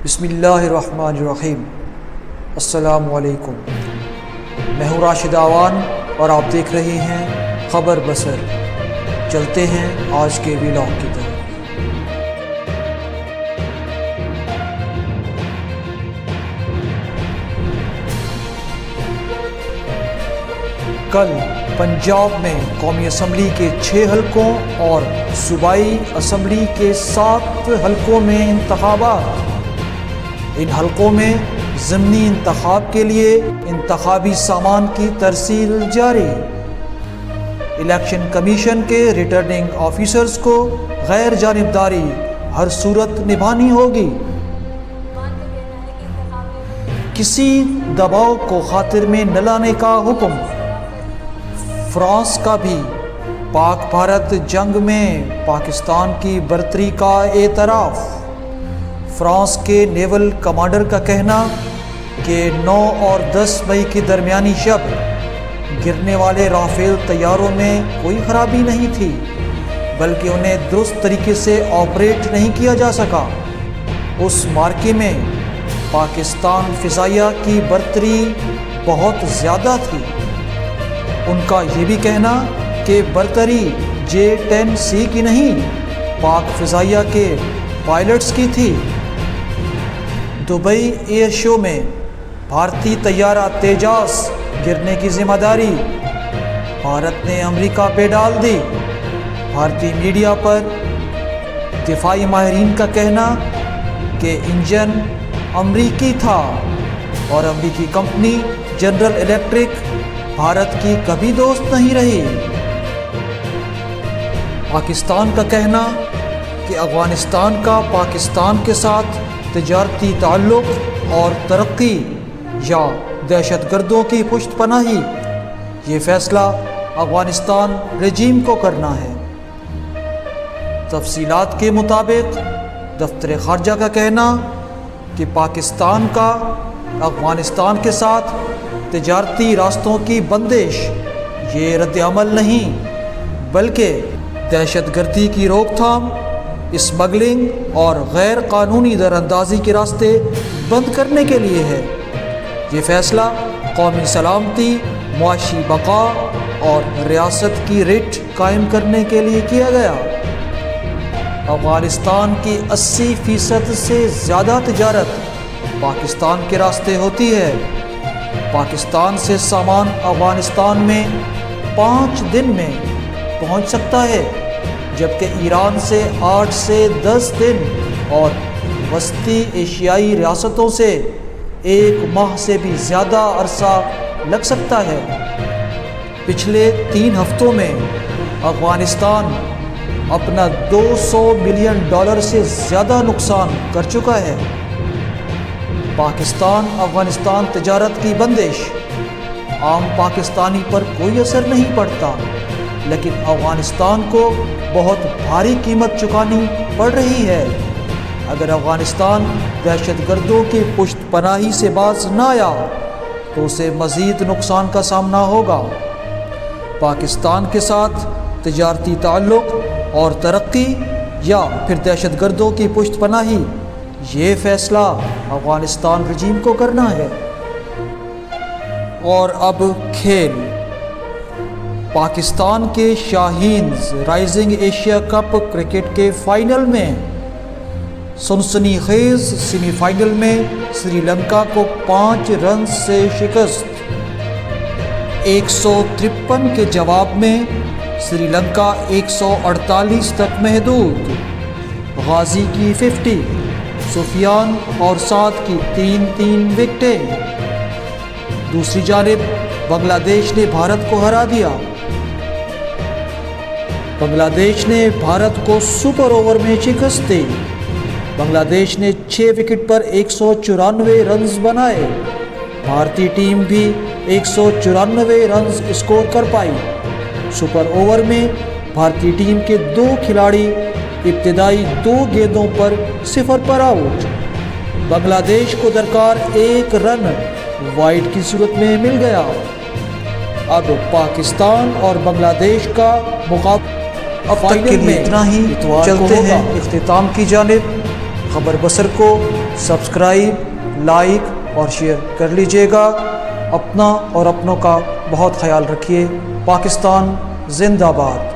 بسم اللہ الرحمن الرحیم۔ السلام علیکم، میں ہوں راشد آوان اور آپ دیکھ رہے ہیں خبر بصر۔ چلتے ہیں آج کے ویلاگ کی طرف۔ کل پنجاب میں قومی اسمبلی کے 6 حلقوں اور صوبائی اسمبلی کے 7 حلقوں میں انتخابات۔ ان حلقوں میں ضمنی انتخاب کے لیے انتخابی سامان کی ترسیل جاری۔ الیکشن کمیشن کے ریٹرننگ آفیسرز کو غیر جانبداری ہر صورت نبھانی ہوگی۔ کسی دباؤ کو خاطر میں نہ لانے کا حکم۔ فرانس کا بھی پاک بھارت جنگ میں پاکستان کی برتری کا اعتراف۔ فرانس کے نیول کمانڈر کا کہنا کہ 9 اور 10 مئی کی درمیانی شب گرنے والے رافیل طیاروں میں کوئی خرابی نہیں تھی، بلکہ انہیں درست طریقے سے آپریٹ نہیں کیا جا سکا۔ اس مارکے میں پاکستان فضائیہ کی برتری بہت زیادہ تھی۔ ان کا یہ بھی کہنا کہ برتری J-10C کی نہیں، پاک فضائیہ کے پائلٹس کی تھی۔ دبئی ایئر شو میں بھارتی طیارہ تیجاس گرنے کی ذمہ داری بھارت نے امریکہ پہ ڈال دی۔ بھارتی میڈیا پر دفاعی ماہرین کا کہنا کہ انجن امریکی تھا اور امریکی کمپنی جنرل الیکٹرک بھارت کی کبھی دوست نہیں رہی۔ پاکستان کا کہنا کہ افغانستان کا پاکستان کے ساتھ تجارتی تعلق اور ترقی یا دہشت گردوں کی پشت پناہی، یہ فیصلہ افغانستان رجیم کو کرنا ہے۔ تفصیلات کے مطابق دفتر خارجہ کا کہنا کہ پاکستان کا افغانستان کے ساتھ تجارتی راستوں کی بندش یہ رد عمل نہیں، بلکہ دہشت گردی کی روک تھام، اسمگلنگ اور غیر قانونی دراندازی کے راستے بند کرنے کے لیے ہے۔ یہ فیصلہ قومی سلامتی، معاشی بقا اور ریاست کی رٹ قائم کرنے کے لیے کیا گیا۔ افغانستان کی 80% سے زیادہ تجارت پاکستان کے راستے ہوتی ہے۔ پاکستان سے سامان افغانستان میں 5 دن میں پہنچ سکتا ہے، جبکہ ایران سے 8 سے 10 دن اور وسطی ایشیائی ریاستوں سے 1 ماہ سے بھی زیادہ عرصہ لگ سکتا ہے۔ پچھلے 3 ہفتوں میں افغانستان اپنا $200 ملین سے زیادہ نقصان کر چکا ہے۔ پاکستان افغانستان تجارت کی بندش عام پاکستانی پر کوئی اثر نہیں پڑتا، لیکن افغانستان کو بہت بھاری قیمت چکانی پڑ رہی ہے۔ اگر افغانستان دہشت گردوں کی پشت پناہی سے باز نہ آیا تو اسے مزید نقصان کا سامنا ہوگا۔ پاکستان کے ساتھ تجارتی تعلق اور ترقی یا پھر دہشت گردوں کی پشت پناہی، یہ فیصلہ افغانستان رجیم کو کرنا ہے۔ اور اب کھیل۔ پاکستان کے شاہینز رائزنگ ایشیا کپ کرکٹ کے فائنل میں سنسنی خیز سیمی فائنل میں سری لنکا کو 5 رنز سے شکست۔ 153 کے جواب میں سری لنکا 148 تک محدود۔ غازی کی 50، سفیان اور سعد کی 3 وکٹیں۔ دوسری جانب بنگلہ دیش نے بھارت کو ہرا دیا۔ بنگلہ دیش نے بھارت کو سپر اوور میں شکست دی۔ بنگلہ دیش نے 6 وکٹ پر 194 رنز بنائے۔ بھارتی ٹیم بھی 194 رنز اسکور کر پائی۔ سپر اوور میں بھارتی ٹیم کے 2 کھلاڑی ابتدائی 2 گیندوں پر 0 پر آؤٹ۔ بنگلہ دیش کو درکار 1 رن وائڈ کی صورت میں مل گیا۔ اب پاکستان اور بنگلہ دیش کا مقابلہ اب تک کے لیے اتنا ہی، چلتے ہیں اختتام کی جانب۔ خبر بصر کو سبسکرائب، لائک اور شیئر کر لیجئے گا۔ اپنا اور اپنوں کا بہت خیال رکھیے۔ پاکستان زندہ باد۔